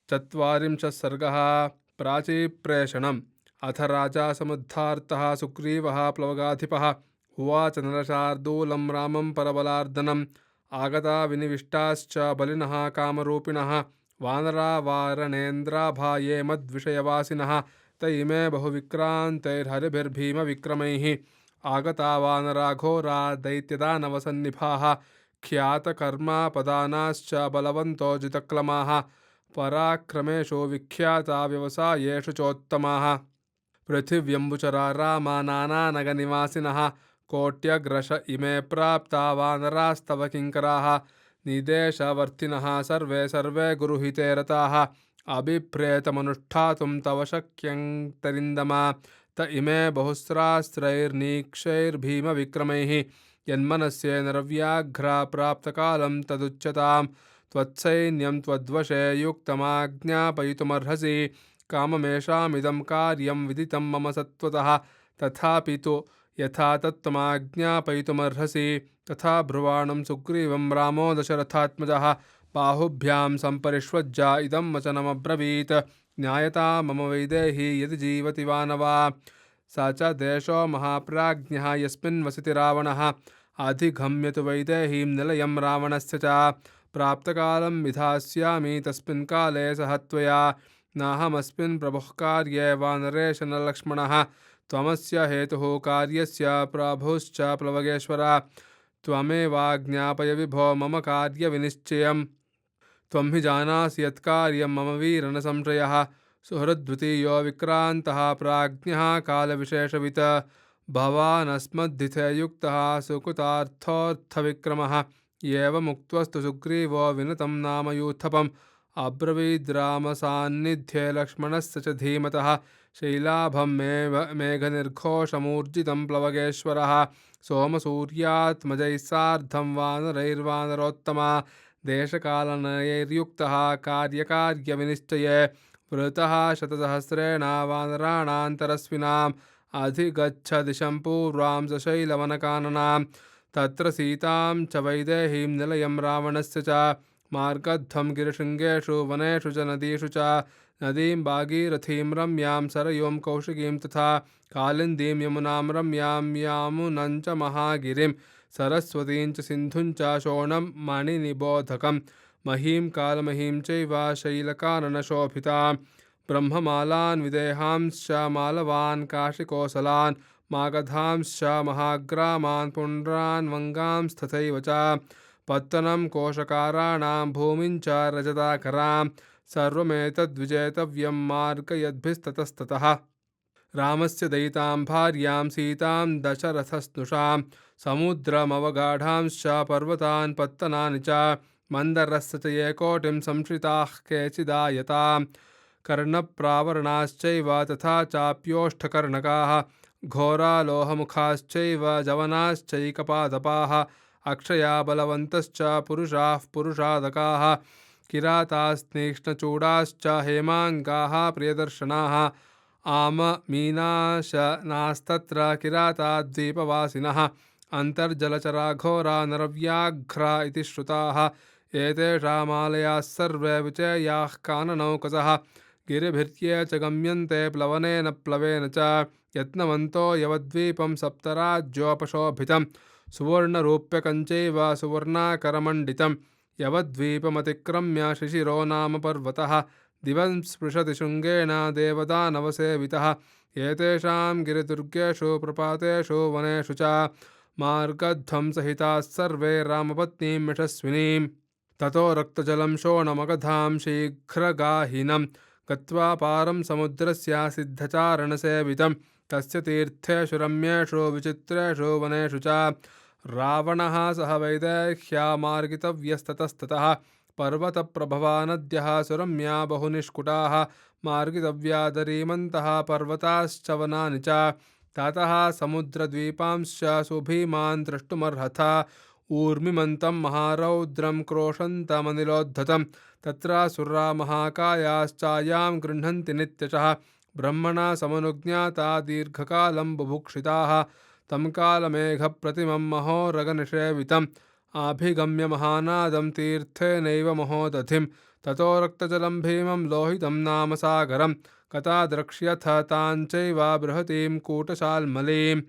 चत्वारिंशः सर्गः। प्राचीप्रेषणम्। अथ राजा समुद्धार्तः सुग्रीवः प्लवगाधिपः उवाच नरशार्दूलं रामं परबलार्दनम् आगता विनिविष्टाश्च बलिनः कामरूपिणः वानरा वारणेन्द्राभाये मद्विषयवासिनः त इमे बहुविक्रान्तैर्हरिभिर्भीमविक्रमैः आगता वानरा घोरा दैत्यदानवसन्निभाः ख्यातकर्मापदानाश्च बलवन्तो जितक्लमाः पराक्रमेषु विख्याता व्यवसायेषु चोत्तमाः पृथिव्यम्बुचरा रामा नानानगनिवासिनः कोट्यग्रश इमे प्राप्ता वानरास्तव किङ्कराः निदेशवर्तिनः सर्वे सर्वे गुरुहिते रताः अभिप्रेतमनुष्ठातुं तव शक्यन्तरिन्दमा त इमे बहुस्रास्त्रैर्नीक्षैर्भीमविक्रमैः यन्मनस्येनरव्याघ्रा प्राप्तकालं तदुच्यतां त्वत्सैन्यं त्वद्वशे युक्तमाज्ञापयितुमर्हसि काममेषामिदं कार्यं विदितं मम सत्त्वतः तथापि तु यथा तत्त्वमाज्ञापयितुमर्हसि तथा ब्रुवाणं सुग्रीवं रामो दशरथात्मजः बाहुभ्यां सम्परिष्वज्य इदं वचनमब्रवीत् ज्ञायता मम वैदेही यदि जीवति वा न वा स च देशो महाप्राज्ञः यस्मिन् वसति रावणः अधिगम्यतु वैदेहीं निलयं रावणस्य च प्राप्तकालं विधास्यामि तस्मिन् काले सह त्वया नाहमस्मिन् प्रभुः कार्ये वानरेश न लक्ष्मणः त्वमस्य हेतुः कार्यस्य प्रभुश्च प्लवगेश्वर त्वमेवाज्ञापय विभो मम कार्यविनिश्चयम् त्वं हि जानासि यत्कार्यं मम वीर न संशयः सुहृद्वितीयो विक्रान्तः प्राज्ञः कालविशेषवित् भवानस्मद्धिते युक्तः सुकृतार्थोऽर्थविक्रमः एवमुक्तस्तु सुग्रीवो विनतं नाम यूथपम् अब्रवीद्रामसान्निध्ये लक्ष्मणस्य च धीमतः शैलाभं मेघनिर्घोषमूर्जितं प्लवगेश्वरः सोमसूर्यात्मजैः सार्धं वानरैर्वानरोत्तमा देशकालनयैर्युक्तः कार्यकार्यविनिश्चये वृतः शतसहस्रेण वानराणान्तरस्विनाम् अधिगच्छ दिशं पूर्वां सशैलवनकाननां तत्र सीतां च वैदेहीं निलयं रावणस्य च मार्गध्वं गिरिशृङ्गेषु वनेषु च नदीषु च नदीं भागीरथीं रम्यां सरयूं कौशिकीं तथा कालिन्दीं यमुनां रम्यां यामुनं च महागिरिं सरस्वतीं च सिन्धुं च शोणं मणिनिबोधकं महीं कालमहीं चैव शैलकाननशोभितां ब्रह्ममालान् विदेहांश्च मालवान् काशिकोसलान् मागधांश्च महाग्रामान् पुण्ड्रान् वङ्गांस्तथैव च पत्तनं कोशकाराणां भूमिं च रजताकरां सर्वमेतद्विजेतव्यं मार्गयद्भिस्ततस्ततः रामस्य दयितां भार्यां सीतां दशरथस्नुषां समुद्रमवगाढांश्च पर्वतान् पत्तनानि च मन्दरस्य च ये कोटिं संश्रिताः केचिदायतां कर्णप्रावरणाश्चैव तथा चाप्योष्ठकर्णकाः घोरालोहमुखाश्चैव जवनाश्चैकपादपाः अक्षया बलवन्तश्च पुरुषाः पुरुषादकाः किरातास्तीक्ष्णचूडाश्च हेमाङ्गाः प्रियदर्शनाः आममीनाशनास्तत्र किराताद्वीपवासिनः अन्तर्जलचरा घोरा नरव्याघ्रा इति श्रुताः एतेषामालयाः सर्वे विचेयाः काननौकसः गिरिभिर्ये च गम्यन्ते प्लवनेन प्लवेन च यत्नवन्तो यवद्वीपं सप्तराज्योपशोभितं सुवर्णरूप्यकञ्चैव सुवर्णाकरमण्डितं यवद्वीपमतिक्रम्य शिशिरो नाम पर्वतः दिवं स्पृशति शृङ्गेन देवदानवसेवितः एतेषां गिरिदुर्गेषु प्रपातेषु वनेषु च मार्गध्वं सहिताः सर्वे रामपत्नीं यशस्विनीं ततो रक्तजलं शोणमगधां शीघ्रगाहिनं गत्वा पारं समुद्रस्य सिद्धचारणसेवितं तस्य तीर्थेषु रम्येषु विचित्रेषु वनेषु च रावणः सह वैदेह्या मार्गितव्यस्ततस्ततः पर्वतप्रभवा नद्यः सुरम्या बहुनिष्कुटाः मार्गितव्या दरीमन्तः पर्वताश्च वनानि च ततः समुद्रद्वीपांश्च सुभीमान् द्रष्टुमर्हथ ऊर्मिमन्तं महारौद्रं क्रोशन्तमनिलोद्धतं तत्र सुरा महाकायाश्चायां गृह्णन्ति नित्यशः ब्रह्मणा समनुज्ञाता दीर्घकालं बुभुक्षिताः तं कालमेघप्रतिमं महोरगनिषेवितम् आभिगम्य महानादं तीर्थेनैव महोदधिं ततो रक्तजलं भीमं लोहितं नाम सागरं गता द्रक्ष्यथ ताञ्चैव बृहतीं कूटशाल्मलीं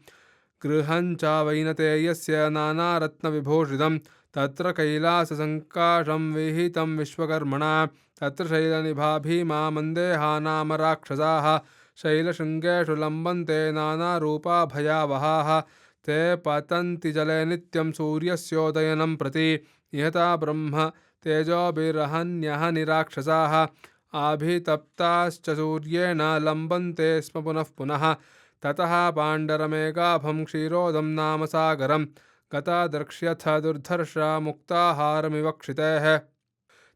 गृहं च वैनतेयस्य नानारत्नविभूषितं तत्र कैलाससङ्काशं विहितं विश्वकर्मणा तत्र शैलनिभा भीमा मन्देहा नाम राक्षसाः शैलशृङ्गेषु लम्बन्ते नानारूपा भयावहाः ते पतन्ति जले नित्यं सूर्यस्योदयनं प्रति निहता ब्रह्म तेजोभिरहन्यः निराक्षसाः आभितप्ताश्च सूर्येण लम्बन्ते स्म पुनः पुनः ततः पाण्डरमेकाभं क्षीरोदं नाम सागरं गता द्रक्ष्यथ दुर्धर्षा मुक्ताहारमिवक्षितेः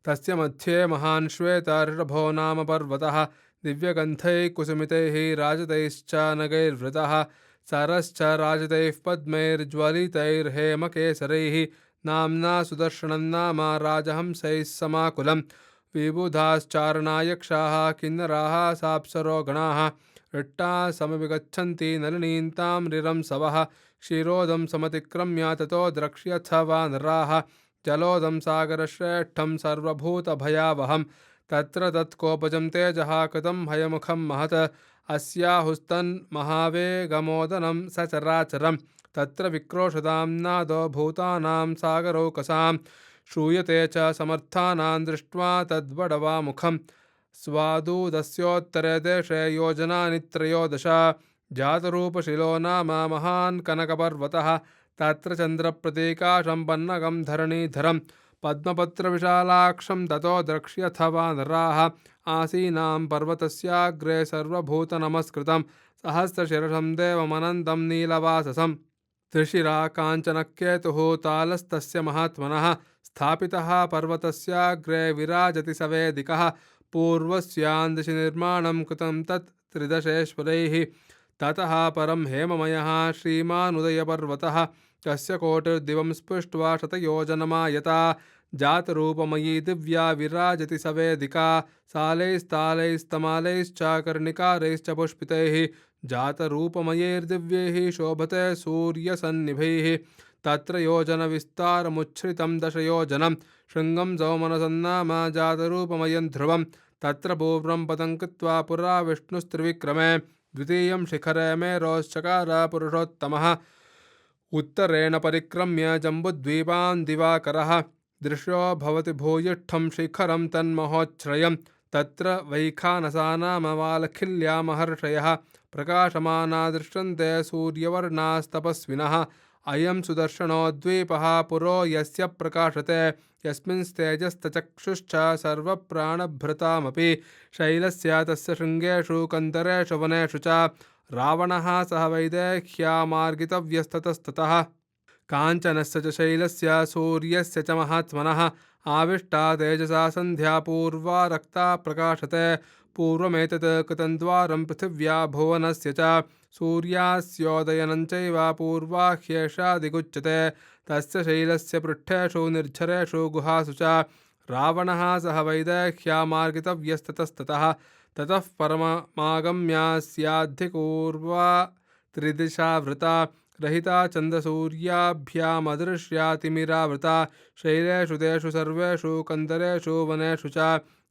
तस्य मध्ये महान् श्वेतऋषभो नाम पर्वतः दिव्यगन्धैः कुसुमितैः राजतैश्च नगैर्वृतः सरश्च राजतैः पद्मैर्ज्वलितैर्हेमकेसरैः नाम्ना सुदर्शनं नाम राजहंसैः समाकुलं विबुधाश्चारणायक्षाः किन्नराः साप्सरोगणाः रिट्टाः समभिगच्छन्ति नलिनीं ताम्रिरं सवः क्षीरोदं समतिक्रम्य ततो द्रक्ष्यथ वानराः जलोदं सागरश्रेष्ठं सर्वभूतभयावहं तत्र तत्कोपजं तेजः कृतं हयमुखं महत् अस्याहुस्तन्महावेगमोदनं सचराचरं तत्र विक्रोशतां नादो भूतानां सागरौकसां श्रूयते च समर्थानां दृष्ट्वा तद्वडवामुखं स्वादुदस्योत्तरे देशे योजनानि त्रयोदश जातरूपशिलो नाम महान् कनकपर्वतः तत्र चन्द्रप्रतीकाशं पन्नगं धरणीधरं पद्मपत्रविशालाक्षं ततो द्रक्ष्यथ वानराः आसीनां पर्वतस्याग्रे सर्वभूतनमस्कृतं सहस्रशिरसं देवमनन्तं नीलवाससं त्रिशिरा काञ्चनकेतुः तालस्तस्य महात्मनः स्थापितः पर्वतस्याग्रे विराजति सवेदिकः पूर्वस्यां दिशि निर्माणं कृतं तत् त्रिदशेश्वरैः ततः परं हेममयः श्रीमानुदयपर्वतः तस्य कोटिर्दिवं स्पृष्ट्वा शतयोजनमायता जातरूपमयी दिव्या विराजति सवेदिका सालैस्तालैस्तमालैश्च कर्णिकारैश्च पुष्पितैः जातरूपमयैर्दिव्यैः शोभते सूर्यसन्निभैः तत्र योजनविस्तारमुच्छ्रितं दशयोजनं शृङ्गं सौमनसन्नाम जातरूपमयं ध्रुवं तत्र पूर्वं पदं कृत्वा पुरा विष्णुस्त्रिविक्रमे द्वितीयं शिखरे मेरोश्चकार पुरुषोत्तमः उत्तरेण परिक्रम्य जम्बुद्वीपान् दिवाकरः दृश्यो भवति भूयिष्ठं शिखरं तन्महोच्छ्रयं तत्र वैखानसा नाम वालखिल्या महर्षयः प्रकाशमाना दृश्यन्ते सूर्यवर्णास्तपस्विनः अयं सुदर्शनो द्वीपः पुरो यस्य प्रकाशते यस्मिंस्तेजस्तचक्षुश्च सर्वप्राणभृतामपि शैलस्य तस्य शृङ्गेषु कन्दरेषु वनेषु च रावणः सह वैदेह्यामार्गितव्यस्ततस्ततः काञ्चनस्य च शैलस्य सूर्यस्य च महात्मनः आविष्टा तेजसा सन्ध्या पूर्वा रक्ता प्रकाशते पूर्वमेतत् कृतं द्वारं पृथिव्या भुवनस्य च सूर्यास्योदयनं चैव पूर्वाह्येषादिगुच्यते तस्य शैलस्य पृष्ठेषु निर्झरेषु गुहासु च रावणः सह वैदेह्यामार्गितव्यस्ततस्ततः ततः परमागम्यास्याधिकूर्वा त्रिदिशावृता रहिता चन्द्रसूर्याभ्यामदृश्यातिमिरावृता शैलेषु तेषु सर्वेषु कन्दरेषु वनेषु च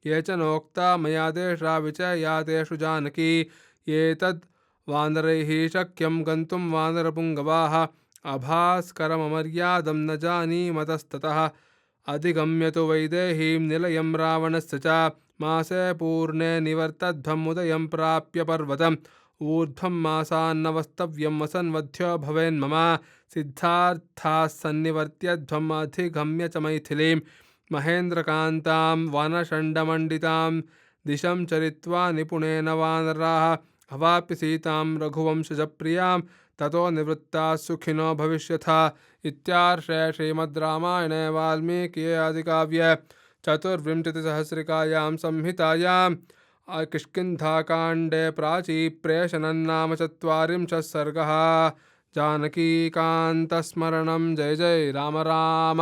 ये च नोक्ता मया देशा विचया तेषु जानकी एतद् वानरैः शक्यं गन्तुं वानरपुङ्गवाः अभास्करममर्यादं न जानीमतस्ततः अधिगम्य तु वैदेहीं निलयं रावणस्य च मासे पूर्णे निवर्तध्वम् उदयं प्राप्य पर्वतम् ऊर्ध्वं मासान्नवस्तव्यं वसन्वध्यो भवेन्मम सिद्धार्थाः सन्निवर्त्यध्वम् अधिगम्य च मैथिलीं महेन्द्रकान्तां वनषण्डमण्डितां दिशं चरित्वा निपुणेन वानराः अवाप्य सीतां रघुवंशजप्रियां ततो निवृत्ताः सुखिनो भविष्यथा इत्यार्षे श्रीमद्रामायणे वाल्मीकिये आदिकाव्ये चतुर्विंशतिसहस्रिकायां संहितायां किष्किन्धाकाण्डे प्राचीप्रेषणं नाम 40 सर्गः। जानकीकान्तस्मरणं जय जय राम राम।